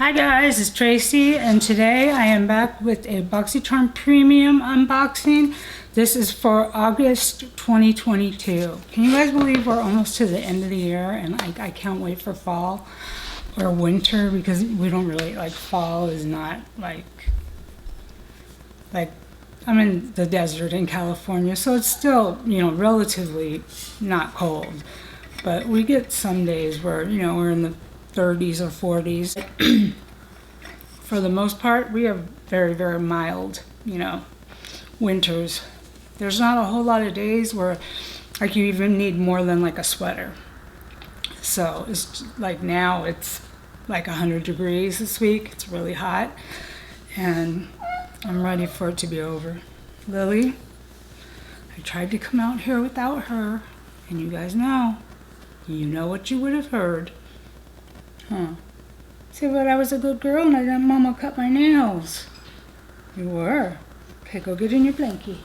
Hi guys, it's Tracy, and today I am back with a Boxycharm Premium unboxing. This is for August 2022. Can you guys believe we're almost to the end of the year, and I can't wait for fall or winter, because we don't really like fall. Is not like I'm in the desert in California, so it's still, you know, relatively not cold, but we get some days where, you know, we're in the 30s or 40s. For the most part, we have very, very mild, you know, winters. There's not a whole lot of days where like you even need more than like a sweater. So it's like now it's like 100 degrees this week. It's really hot, and I'm ready for it to be over. Lily, I tried to come out here without her, and you guys know, what you would have heard. Huh. See, but I was a good girl and I let Mama cut my nails. You were. Okay, go get in your blankie.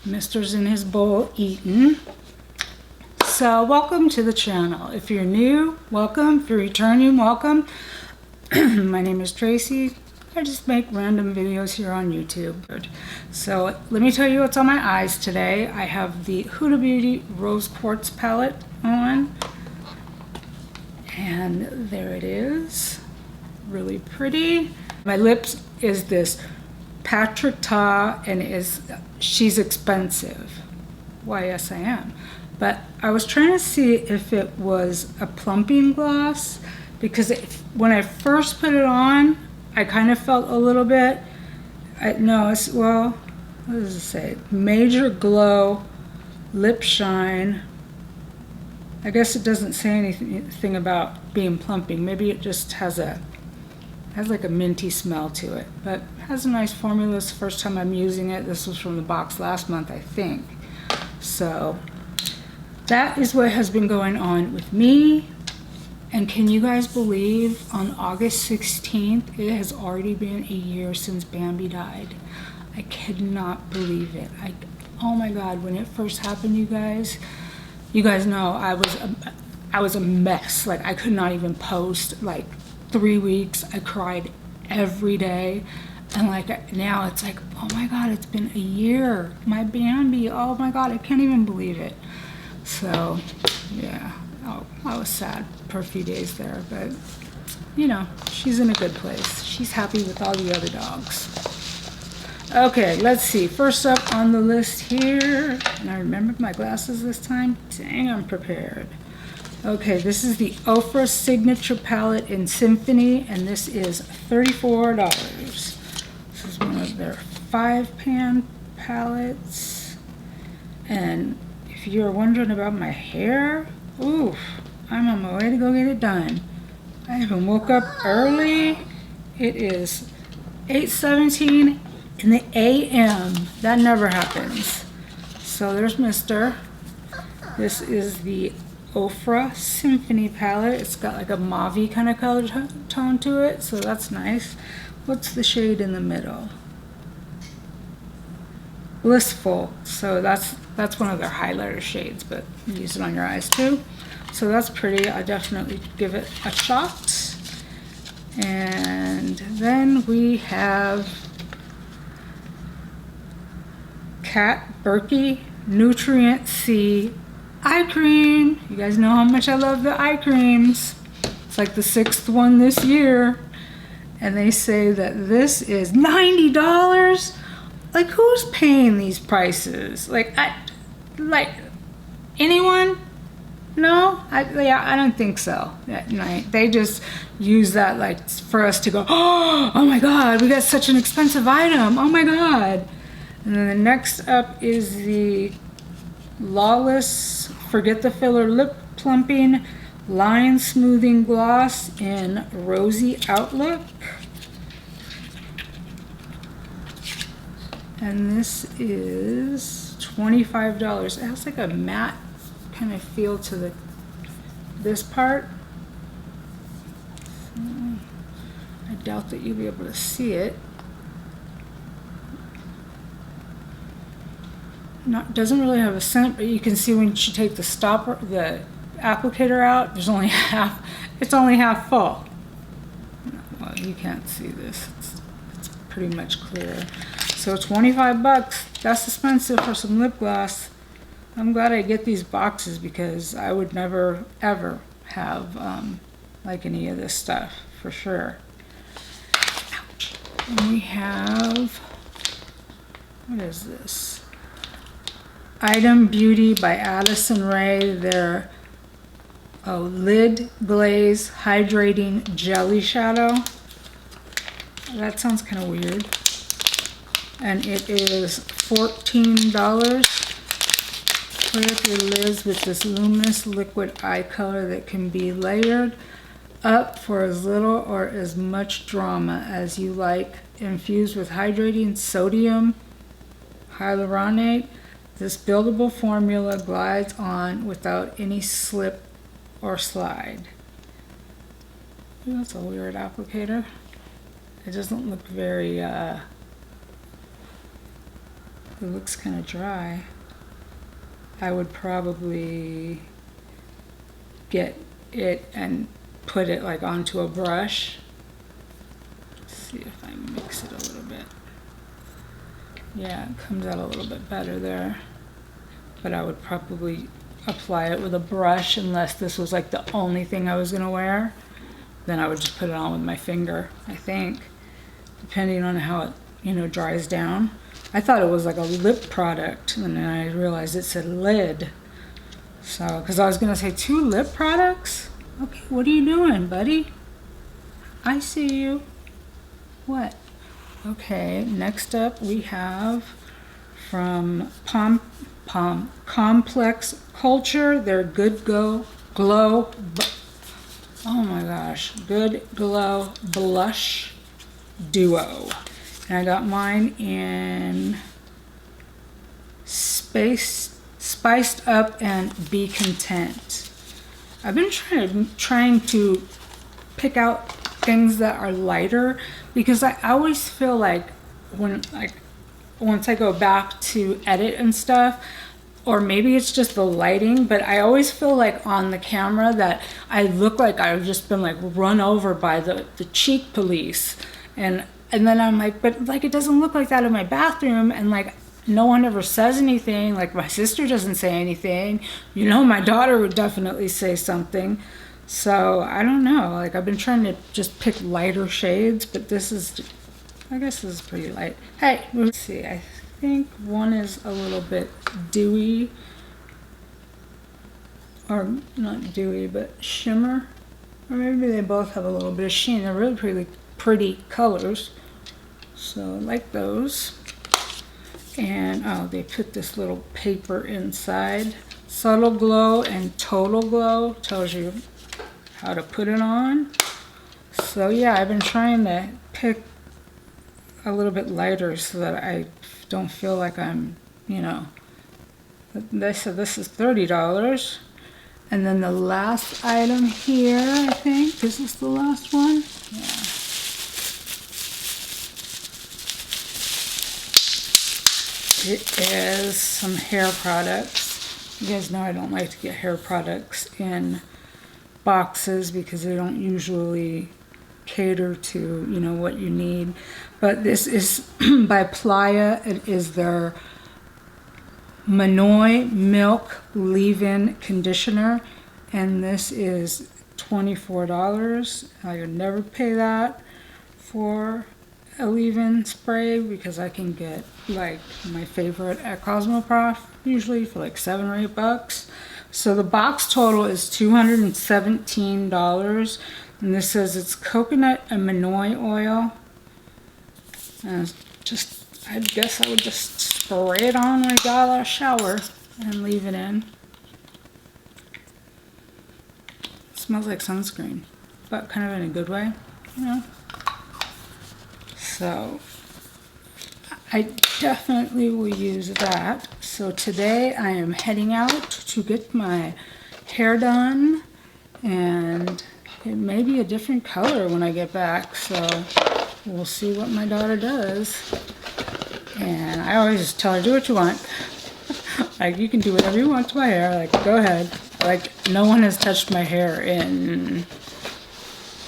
Mister's in his bowl eating. So, welcome to the channel. If you're new, welcome. If you're returning, welcome. My name is Tracy. I just make random videos here on YouTube. So, let me tell you what's on my eyes today. I have the Huda Beauty Rose Quartz palette on. And there it is, really pretty. My lips is this Patrick Ta, and she's expensive. Why, yes I am. But I was trying to see if it was a plumping gloss, because when I first put it on, I kind of felt a little bit, well, what does it say? Major Glow Lip Shine. I guess it doesn't say anything about being plumping. Maybe it just has like a minty smell to it, but it has a nice formula. It's the first time I'm using it. This was from the box last month, I think. So that is what has been going on with me. And can you guys believe on August 16th, it has already been a year since Bambi died. I cannot believe it. Oh my God, when it first happened, you guys know I was a mess. Like, I could not even post. Like 3 weeks, I cried every day, and like now it's like, oh my God, it's been a year. My Bambi, oh my God, I can't even believe it. So yeah, I was sad for a few days there, but you know, she's in a good place. She's happy with all the other dogs. Okay, let's see. First up on the list here, and I remembered my glasses this time. Dang, I'm prepared. Okay, this is the Ofra Signature Palette in Symphony, and this is $34. This is one of their 5-pan palettes. And if you're wondering about my hair, oof, I'm on my way to go get it done. I even woke up early. It is 8:17 in the AM. That never happens. So there's Mister. This is the Ofra Symphony palette. It's got like a mauve kind of color tone to it, so that's nice. What's the shade in the middle? Blissful. So that's one of their highlighter shades, but you use it on your eyes too. So that's pretty. I definitely give it a shot. And then we have Kat Berkey Nutrient C eye cream. You guys know how much I love the eye creams. It's like the 6th one this year, and they say that this is $90. Like, who's paying these prices? Like anyone? No, I don't think so. They just use that like for us to go, oh my God, we got such an expensive item. Oh my God. And then the next up is the Lawless Forget the Filler Lip Plumping Line Smoothing Gloss in Rosy Outlook. And this is $25. It has like a matte kind of feel to this part. So I doubt that you'll be able to see it. Doesn't really have a scent, but you can see when you take the applicator out, there's only half, it's only half full. well, you can't see this. It's pretty much clear. So 25 bucks. That's expensive for some lip gloss. I'm glad I get these boxes because I would never ever have like any of this stuff for sure. Ouch. And we have, what is this? Item Beauty by Addison Rae. Their lid glaze hydrating jelly shadow. That sounds kind of weird. And it is $14. Clear up your lids with this luminous liquid eye color that can be layered up for as little or as much drama as you like. Infused with hydrating sodium hyaluronate, this buildable formula glides on without any slip or slide. Ooh, that's a weird applicator. It doesn't look very, it looks kind of dry. I would probably get it and put it like onto a brush. Let's see if I mix it a little bit. Yeah, it comes out a little bit better there. But I would probably apply it with a brush unless this was like the only thing I was gonna wear. Then I would just put it on with my finger, I think, depending on how it, you know, dries down. I thought it was like a lip product, and then I realized it said lid. So, because I was gonna say 2 lip products? Okay, what are you doing, buddy? I see you. What? Okay, next up we have from Complex Culture, their Good Glow, oh my gosh, Good Glow Blush Duo. And I got mine in Spiced Up and Be Content. I've been trying to pick out things that are lighter because I always feel like once I go back to edit and stuff, or maybe it's just the lighting, but I always feel like on the camera that I look like I've just been like run over by the cheek police. And then I'm like, but like it doesn't look like that in my bathroom, and like no one ever says anything. Like my sister doesn't say anything. You know, my daughter would definitely say something. So I don't know. Like I've been trying to just pick lighter shades, but this is, I guess this is pretty light. Hey, let's see. I think one is a little bit dewy, or not dewy, but shimmer, or maybe they both have a little bit of sheen. They're really pretty colors, so I like those. And oh, they put this little paper inside. Subtle Glow and Total Glow tells you how to put it on. So yeah, I've been trying to pick a little bit lighter so that I don't feel like I'm, you know, they said this is $30. And then the last item here, I think, is this the last one? Yeah. It is some hair products. You guys know I don't like to get hair products in boxes because they don't usually cater to, you know, what you need. But this is by Playa. It is their Manoy Milk Leave-In Conditioner, and this is $24. I would never pay that for a leave-in spray because I can get like my favorite at Cosmoprof usually for like $7 or $8. So the box total is $217, and this says it's coconut and Manoy oil. And just, I guess I would just spray it on when I got out of the shower and leave it in. It smells like sunscreen, but kind of in a good way, you know. So I definitely will use that. So today I am heading out to get my hair done, and it may be a different color when I get back, so we'll see what my daughter does. And I always just tell her, do what you want. Like, you can do whatever you want to my hair. Like, go ahead. Like, no one has touched my hair in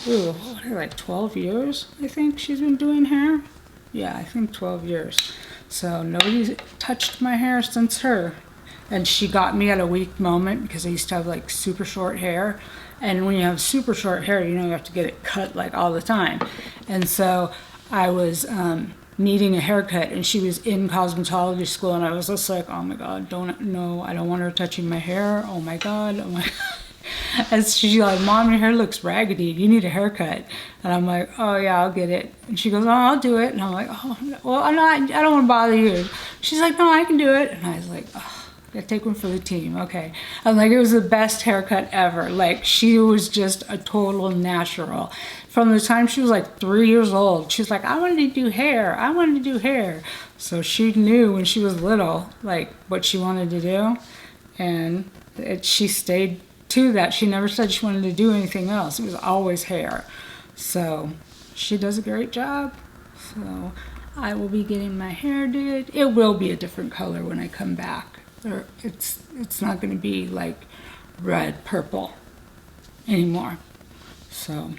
ooh, like 12 years, I think she's been doing hair. Yeah, I think 12 years. So nobody's touched my hair since her. And she got me at a weak moment because I used to have like super short hair. And when you have super short hair, you know, you have to get it cut like all the time. And so I was needing a haircut, and she was in cosmetology school, and I was just like, oh my God, I don't want her touching my hair. Oh my God, oh my God. And she's like, Mom, your hair looks raggedy. You need a haircut. And I'm like, oh yeah, I'll get it. And she goes, oh, I'll do it. And I'm like, oh, well, I don't want to bother you. She's like, no, I can do it. And I was like, oh, I gotta take one for the team. Okay. I'm like, it was the best haircut ever. Like, she was just a total natural. From the time she was like 3 years old, she was like, I wanted to do hair. I wanted to do hair. So she knew when she was little, like, what she wanted to do. And she stayed to that. She never said she wanted to do anything else. It was always hair. So she does a great job. So I will be getting my hair did. It will be a different color when I come back. It's not going to be like red, purple anymore. So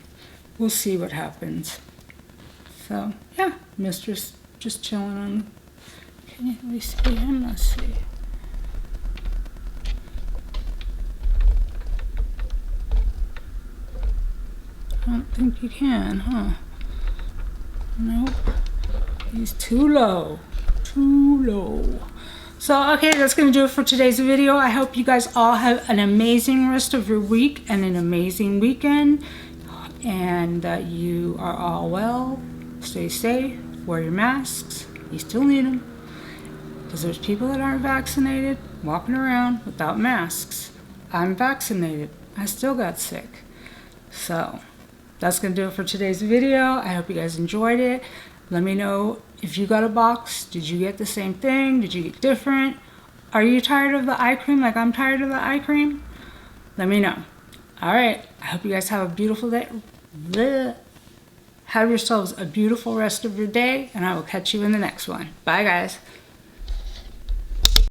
we'll see what happens. So yeah, Mistress just chilling on. Can you really see him? Let's see. I don't think you can, huh? Nope. He's too low. Too low. So, okay, that's going to do it for today's video. I hope you guys all have an amazing rest of your week and an amazing weekend. And that you are all well. Stay safe. Wear your masks. You still need them. Because there's people that aren't vaccinated walking around without masks. I'm vaccinated. I still got sick. So that's going to do it for today's video. I hope you guys enjoyed it. Let me know if you got a box. Did you get the same thing? Did you get different? Are you tired of the eye cream like I'm tired of the eye cream? Let me know. All right. I hope you guys have a beautiful day. Have yourselves a beautiful rest of your day, and I will catch you in the next one. Bye, guys.